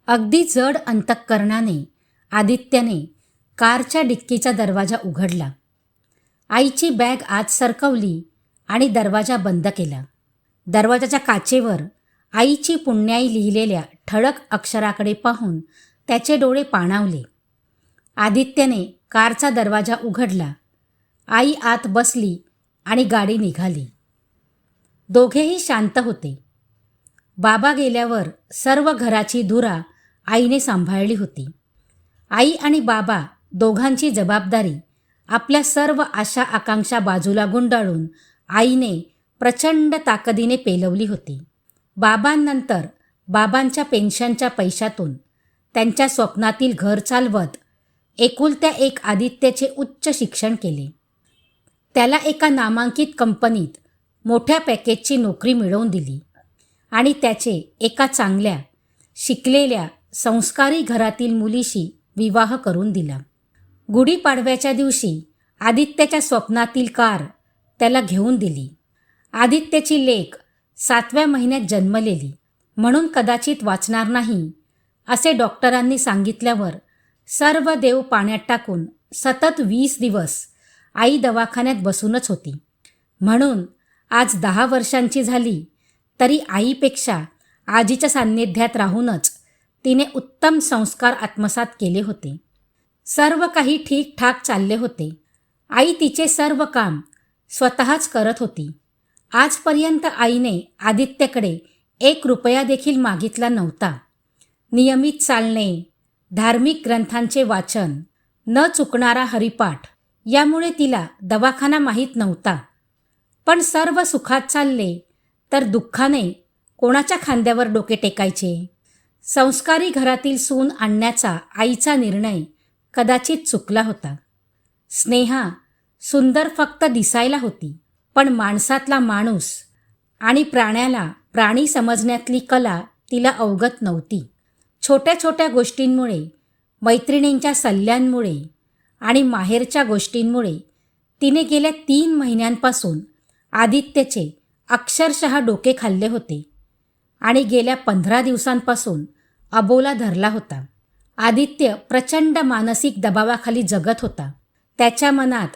अगदी जड अंतःकरणाने आदित्यने कारच्या डिक्कीचा दरवाजा उघडला. आईची बॅग आत सरकवली आणि दरवाजा बंद केला. दरवाजाच्या काचेवर आईची पुण्याई लिहिलेल्या ठळक अक्षराकडे पाहून त्याचे डोळे पाणावले. आदित्यने कारचा दरवाजा उघडला. आई आत बसली आणि गाडी निघाली. दोघेही शांत होते. बाबा गेल्यावर सर्व घराची धुरा आईने सांभाळली होती. आई आणि बाबा दोघांची जबाबदारी, आपल्या सर्व आशा आकांक्षा बाजूला गुंडाळून आईने प्रचंड ताकदीने पेलवली होती. बाबांनंतर बाबांच्या पेन्शनच्या पैशातून त्यांच्या स्वप्नातील घर चालवत एकुलत्या एक आदित्यचे उच्च शिक्षण केले. त्याला एका नामांकित कंपनीत मोठ्या पॅकेजची नोकरी मिळवून दिली आणि त्याचे एका चांगल्या, शिकलेल्या, संस्कारी घरातील मुलीशी विवाह करून दिला. गुढीपाडव्याच्या दिवशी आदित्यच्या स्वप्नातील कार त्याला घेऊन दिली. आदित्यची लेक 7व्या महिन्यात जन्मलेली, म्हणून कदाचित वाचणार नाही असे डॉक्टरांनी सांगितल्यावर सर्व देव पाण्यात टाकून सतत 20 दिवस आई दवाखान्यात बसूनच होती. म्हणून आज 10 वर्षांची झाली तरी आईपेक्षा आजीच्या सान्निध्यात राहूनच तिने उत्तम संस्कार आत्मसात केले होते. सर्व काही ठीकठाक चालले होते. आई तिचे सर्व काम स्वतःच करत होती. आजपर्यंत आईने आदित्यकडे 1 रुपया देखील मागितला नव्हता. नियमित चालणे, धार्मिक ग्रंथांचे वाचन, न चुकणारा हरिपाठ यामुळे तिला दवाखाना माहीत नव्हता. पण सर्व सुखात चालले तर दुःखाने कोणाच्या खांद्यावर डोके टेकायचे? संस्कारी घरातील सून आणण्याचा आईचा निर्णय कदाचित चुकला होता. स्नेहा सुंदर फक्त दिसायला होती, पण माणसातला माणूस आणि प्राण्याला प्राणी समजण्यातली कला तिला अवगत नव्हती. छोट्या छोट्या गोष्टींमुळे, मैत्रिणींच्या सल्ल्यांमुळे आणि माहेरच्या गोष्टींमुळे तिने गेल्या 3 महिन्यांपासून आदित्यचे अक्षरशः डोके खाल्ले होते आणि गेल्या 15 दिवसांपासून अबोला धरला होता. आदित्य प्रचंड मानसिक दबावाखाली जगत होता. त्याच्या मनात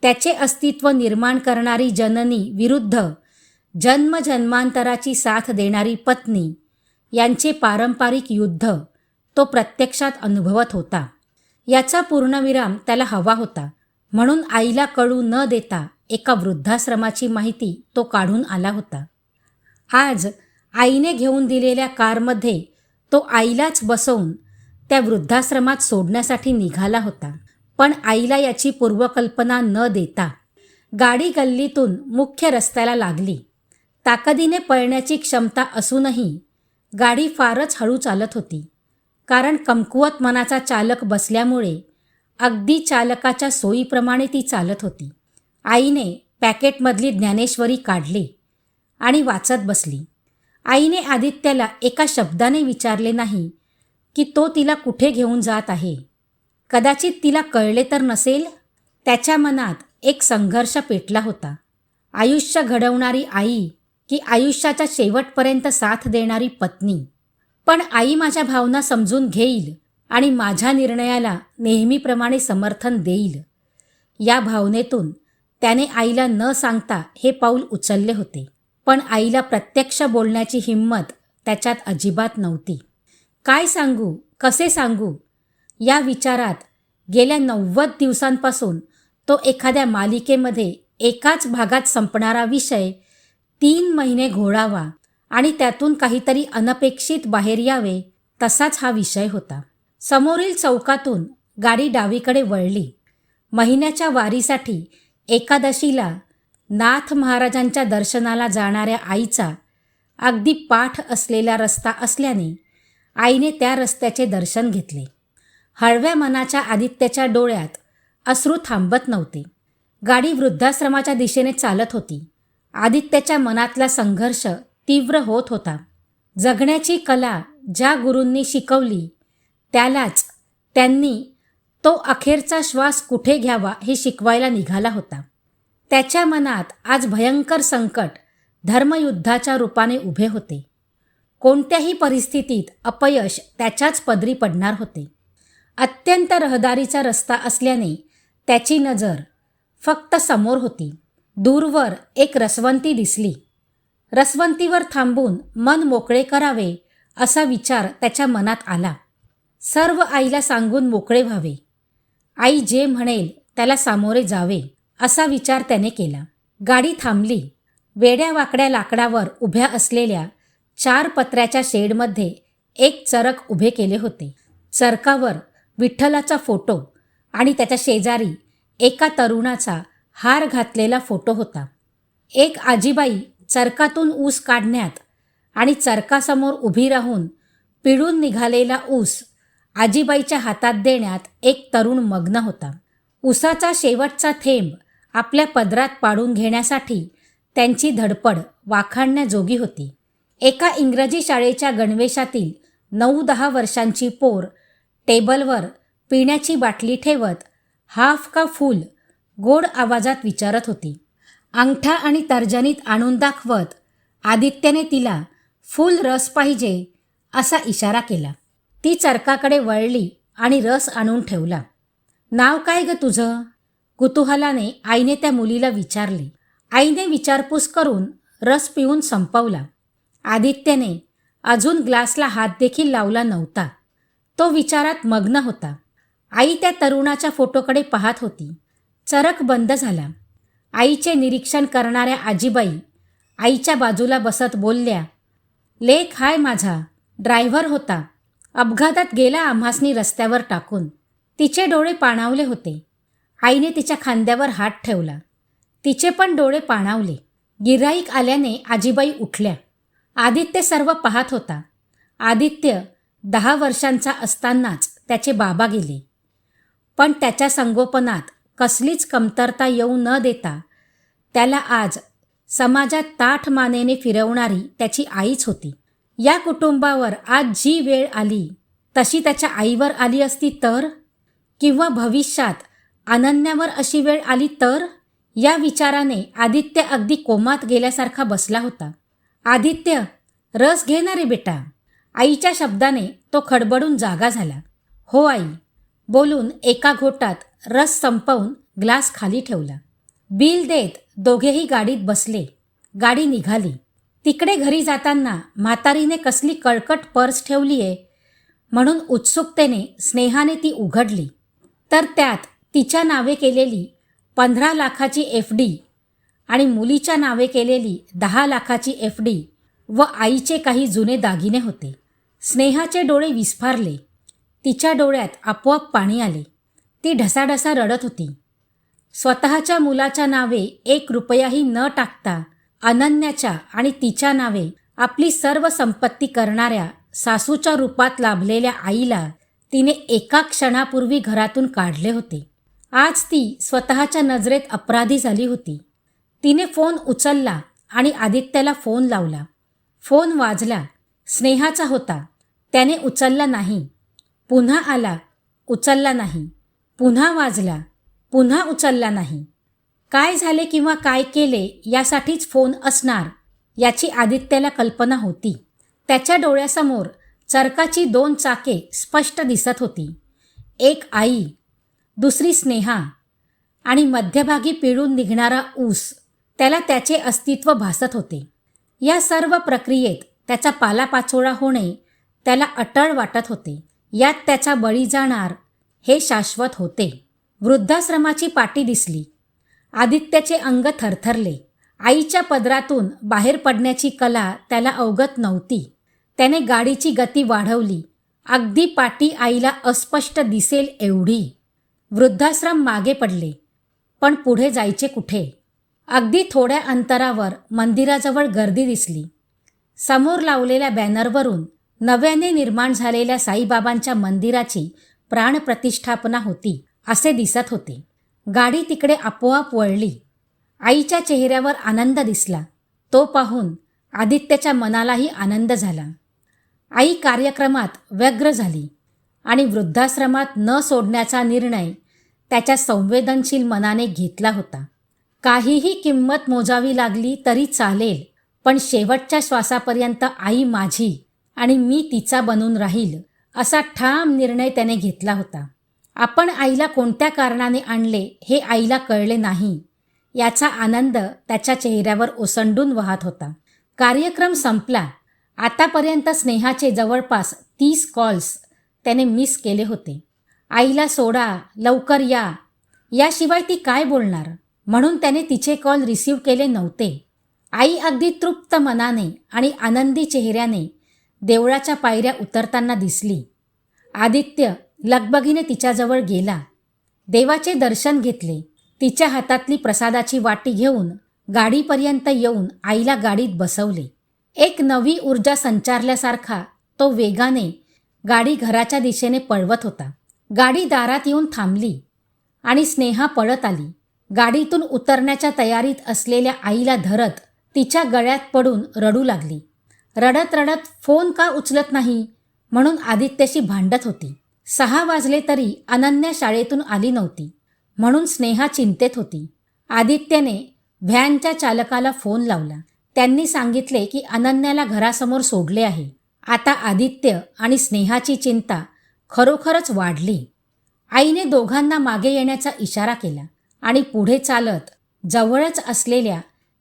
त्याचे अस्तित्व निर्माण करणारी जननी विरुद्ध जन्मजन्मांतराची साथ देणारी पत्नी यांचे पारंपरिक युद्ध तो प्रत्यक्षात अनुभवत होता. याचा पूर्णविराम त्याला हवा होता. म्हणून आईला कळू न देता एका वृद्धाश्रमाची माहिती तो काढून आला होता. आज आईने घेऊन दिलेल्या कारमध्ये तो आईलाच बसवून त्या वृद्धाश्रमात सोडण्यासाठी निघाला होता. पण आईला याची पूर्वकल्पना न देता गाडी गल्लीतून मुख्य रस्त्याला लागली. ताकदीने पळण्याची क्षमता असूनही गाडी फारच हळू चालत होती, कारण कमकुवत मनाचा चालक बसल्यामुळे अगदी चालकाच्या सोयीप्रमाणे ती चालत होती. आईने पॅकेटमधली ज्ञानेश्वरी काढली आणि वाचत बसली. आईने आदित्याला एका शब्दाने विचारले नाही की तो तिला कुठे घेऊन जात आहे. कदाचित तिला कळले तर नसेल. त्याच्या मनात एक संघर्ष पेटला होता. आयुष्य घडवणारी आई की आयुष्याच्या शेवटपर्यंत साथ देणारी पत्नी. पण आई माझ्या भावना समजून घेईल आणि माझ्या निर्णयाला नेहमीप्रमाणे समर्थन देईल, या भावनेतून त्याने आईला न सांगता हे पाऊल उचलले होते. पण आईला प्रत्यक्ष बोलण्याची हिंमत त्याच्यात अजिबात नव्हती. काय सांगू, कसे सांगू या विचारात गेल्या 90 दिवसांपासून तो एखाद्या मालिकेमध्ये एकाच भागात संपणारा विषय 3 महिने घोळावा आणि त्यातून काहीतरी अनपेक्षित बाहेर यावे, तसाच हा विषय होता. समोरील चौकातून गाडी डावीकडे वळली. महिन्याच्या वारीसाठी एकादशीला नाथ महाराजांच्या दर्शनाला जाणाऱ्या आईचा अगदी पाठ असलेला रस्ता असल्याने आईने त्या रस्त्याचे दर्शन घेतले. हळव्या मनाच्या आदित्यच्या डोळ्यात अश्रू थांबत नव्हते. गाडी वृद्धाश्रमाच्या दिशेने चालत होती. आदित्यच्या मनातला संघर्ष तीव्र होत होता. जगण्याची कला ज्या गुरूंनी शिकवली त्यालाच त्यांनी तो अखेरचा श्वास कुठे घ्यावा हे शिकवायला निघाला होता. त्याच्या मनात आज भयंकर संकट धर्मयुद्धाच्या रूपाने उभे होते. कोणत्याही परिस्थितीत अपयश त्याच्याच पदरी पडणार होते. अत्यंत रहदारीचा रस्ता असल्याने त्याची नजर फक्त समोर होती. दूरवर एक रसवंती दिसली. रसवंतीवर थांबून मन मोकळे करावे असा विचार त्याच्या मनात आला. सर्व आईला सांगून मोकळे व्हावे. आई जे म्हणेल त्याला सामोरे जावे असा विचार त्याने केला. गाडी थांबली. वेड्या वाकड्या लाकडावर उभ्या असलेल्या 4 पत्र्याच्या शेडमध्ये एक चरक उभे केले होते. चरकावर विठ्ठलाचा फोटो आणि त्याच्या शेजारी एका तरुणाचा हार घातलेला फोटो होता. एक आजीबाई चरकातून ऊस काढण्यात आणि चरकासमोर उभी राहून पिळून निघालेला ऊस आजीबाईच्या हातात देण्यात एक तरुण मग्न होता. ऊसाचा शेवटचा थेंब आपल्या पदरात पाडून घेण्यासाठी त्यांची धडपड वाखाणण्याजोगी होती. एका इंग्रजी शाळेच्या गणवेशातील 9-10 वर्षांची पोर टेबलवर पिण्याची बाटली ठेवत हाफ का फुल गोड आवाजात विचारत होती. अंगठा आणि तर्जनीत आणून दाखवत आदित्यने तिला फुल रस पाहिजे असा इशारा केला. ती चरकाकडे वळली आणि रस आणून ठेवला. नाव काय ग तुझं? कुतूहलाने आईने त्या मुलीला विचारले. आईने विचारपूस करून रस पिऊन संपवला. आदित्यने अजून ग्लासला हात देखील लावला नव्हता. तो विचारात मग्न होता. आई त्या तरुणाच्या फोटोकडे पाहत होती. चरक बंद झाला. आईचे निरीक्षण करणाऱ्या आजीबाई आईच्या बाजूला बसत बोलल्या, लेक हाय माझा, ड्रायव्हर होता, अपघातात गेला आम्हासनी रस्त्यावर टाकून. तिचे डोळे पाणावले होते. आईने तिच्या खांद्यावर हात ठेवला. तिचे पण डोळे पाणावले. गिऱ्हाईक आल्याने आजीबाई उठल्या. आदित्य सर्व पाहत होता. आदित्य 10 वर्षांचा असतानाच त्याचे बाबा गेले. पण त्याच्या संगोपनात कसलीच कमतरता येऊ न देता त्याला आज समाजात ताठ मानेने फिरवणारी त्याची आईच होती. या कुटुंबावर आज जी वेळ आली तशी त्याच्या आईवर आली असती तर, किंवा भविष्यात अनन्यावर अशी वेळ आली तर, या विचाराने आदित्य अगदी कोमात गेल्यासारखा बसला होता. आदित्य, रस घे ना रे बेटा. आईच्या शब्दाने तो खडबडून जागा झाला. हो आई, बोलून एका घोटात रस संपवून ग्लास खाली ठेवला. बिल देत दोघेही गाडीत बसले. गाडी निघाली. तिकडे घरी जाताना म्हातारीने कसली कळकट पर्स ठेवलीये म्हणून उत्सुकतेने स्नेहाने ती उघडली, तर त्यात तिच्या नावे केलेली 15 लाखाची FD आणि मुलीच्या नावे केलेली 10 लाखाची FD व आईचे काही जुने दागिने होते. स्नेहाचे डोळे विस्फारले. तिच्या डोळ्यात आपोआप पाणी आले. ती ढसाढसा रडत होती. स्वतःच्या मुलाच्या नावे 1 रुपयाही न टाकता अनन्याच्या आणि तिच्या नावे आपली सर्व संपत्ती करणाऱ्या सासूच्या रूपात लाभलेल्या आईला तिने एका क्षणापूर्वी घरातून काढले होते. आज ती स्वतःच्या नजरेत अपराधी झाली होती. तिने फोन उचलला आणि आदित्यला फोन लावला. फोन वाजला. स्नेहाचा होता. त्याने उचलला नाही. पुन्हा आला, उचलला नाही. पुन्हा वाजला, पुन्हा उचलला नाही. काय झाले किंवा काय केले यासाठीच फोन असणार याची आदित्यला कल्पना होती. त्याच्या डोळ्यासमोर चरकाची 2 चाके स्पष्ट दिसत होती. एक आई, दुसरी स्नेहा आणि मध्यभागी पिळून निघणारा ऊस. त्याला त्याचे अस्तित्व भासत होते. या सर्व प्रक्रियेत त्याचा पालापाचोळा होणे त्याला अटळ वाटत होते. यात त्याचा बळी जाणार हे शाश्वत होते. वृद्धाश्रमाची पाटी दिसली. आदित्यचे अंग थरथरले. आईच्या पदरातून बाहेर पडण्याची कला त्याला अवगत नव्हती. त्याने गाडीची गती वाढवली. अगदी पाटी आईला अस्पष्ट दिसेल एवढी. वृद्धाश्रम मागे पडले. पण पुढे जायचे कुठे? अगदी थोड्या अंतरावर मंदिराजवळ गर्दी दिसली. समोर लावलेल्या बॅनरवरून नव्याने निर्माण झालेल्या साईबाबांच्या मंदिराची प्राणप्रतिष्ठापना होती असे दिसत होते. गाडी तिकडे आपोआप वळली. आईच्या चेहऱ्यावर आनंद दिसला. तो पाहून आदित्यच्या मनालाही आनंद झाला. आई कार्यक्रमात व्यग्र झाली आणि वृद्धाश्रमात न सोडण्याचा निर्णय त्याच्या संवेदनशील मनाने घेतला होता. काहीही किंमत मोजावी लागली तरी चालेल, पण शेवटच्या श्वासापर्यंत आई माझी आणि मी तिचा बनून राहील असा ठाम निर्णय त्याने घेतला होता. आपण आईला कोणत्या कारणाने आणले हे आईला कळले नाही याचा आनंद त्याच्या चेहऱ्यावर ओसंडून वाहत होता. कार्यक्रम संपला. आतापर्यंत स्नेहाचे जवळपास 30 कॉल्स त्याने मिस केले होते. आईला सोडा, लवकर या, याशिवाय ती काय बोलणार, म्हणून त्याने तिचे कॉल रिसीव्ह केले नव्हते. आई अगदी तृप्त मनाने आणि आनंदी चेहऱ्याने देवळाच्या पायऱ्या उतरताना दिसली. आदित्य लगबगीने तिच्याजवळ गेला. देवाचे दर्शन घेतले. तिच्या हातातली प्रसादाची वाटी घेऊन गाडीपर्यंत येऊन आईला गाडीत बसवले. एक नवी ऊर्जा संचारल्यासारखा तो वेगाने गाडी घराच्या दिशेने पळवत होता. गाडी दारात येऊन थांबली आणि स्नेहा पळत आली. गाडीतून उतरण्याच्या तयारीत असलेल्या आईला धरत तिच्या गळ्यात पडून रडू लागली. रडत रडत फोन का उचलत नाही म्हणून आदित्यशी भांडत होती. 6 वाजले तरी अनन्या शाळेतून आली नव्हती म्हणून स्नेहा चिंतेत होती. आदित्यने व्हॅनच्या चालकाला फोन लावला. त्यांनी सांगितले की अनन्याला घरासमोर सोडले आहे. आता आदित्य आणि स्नेहाची चिंता खरोखरच वाढली. आईने दोघांना मागे येण्याचा इशारा केला आणि पुढे चालत जवळच असलेल्या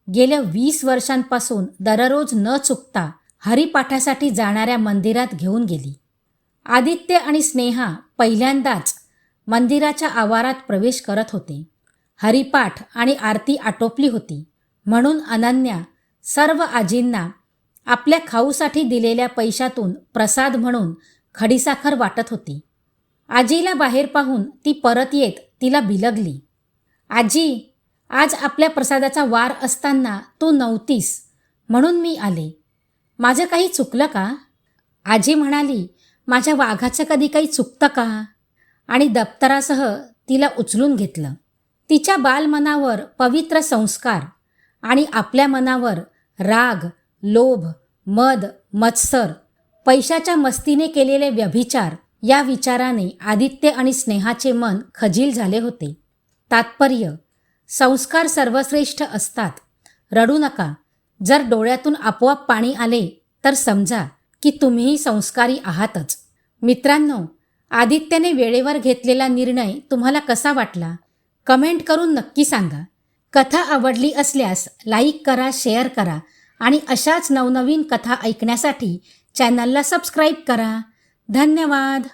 गेल्या 20 वर्षांपासून दररोज न चुकता हरिपाठासाठी जाणाऱ्या मंदिरात घेऊन गेली. आदित्य आणि स्नेहा पहिल्यांदाच मंदिराच्या आवारात प्रवेश करत होते. हरिपाठ आणि आरती आटोपली होती म्हणून अनन्या सर्व आजींना आपल्या खाऊसाठी दिलेल्या पैशातून प्रसाद म्हणून खडीसाखर वाटत होती. आजीला बाहेर पाहून ती परत येत तिला बिलगली. आजी, आज आपल्या प्रसादाचा वार असताना तू नव्हतीस म्हणून मी आले. माझं काही चुकलं का? आजी म्हणाली, माझ्या वाघाचं कधी काही चुकतं का? आणि दप्तरासह तिला उचलून घेतलं. तिच्या बालमनावर पवित्र संस्कार आणि आपल्या मनावर राग, लोभ, मद, मत्सर, पैशाच्या मस्तीने केलेले व्यभिचार या विचाराने आदित्य आणि स्नेहाचे मन खजील झाले होते. तात्पर्य: संस्कार सर्वश्रेष्ठ असतात. रडू नका. जर डोळ्यातून आपोआप पाणी आले तर समजा की तुम्हीही संस्कारी आहातच. मित्रांनो, आदित्यने वेळेवर घेतलेला निर्णय तुम्हाला कसा वाटला? कमेंट करून नक्की सांगा. कथा आवडली असल्यास लाईक करा, शेअर करा आणि अशाच नवनवीन कथा ऐकण्यासाठी चॅनलला सबस्क्राईब करा. धन्यवाद.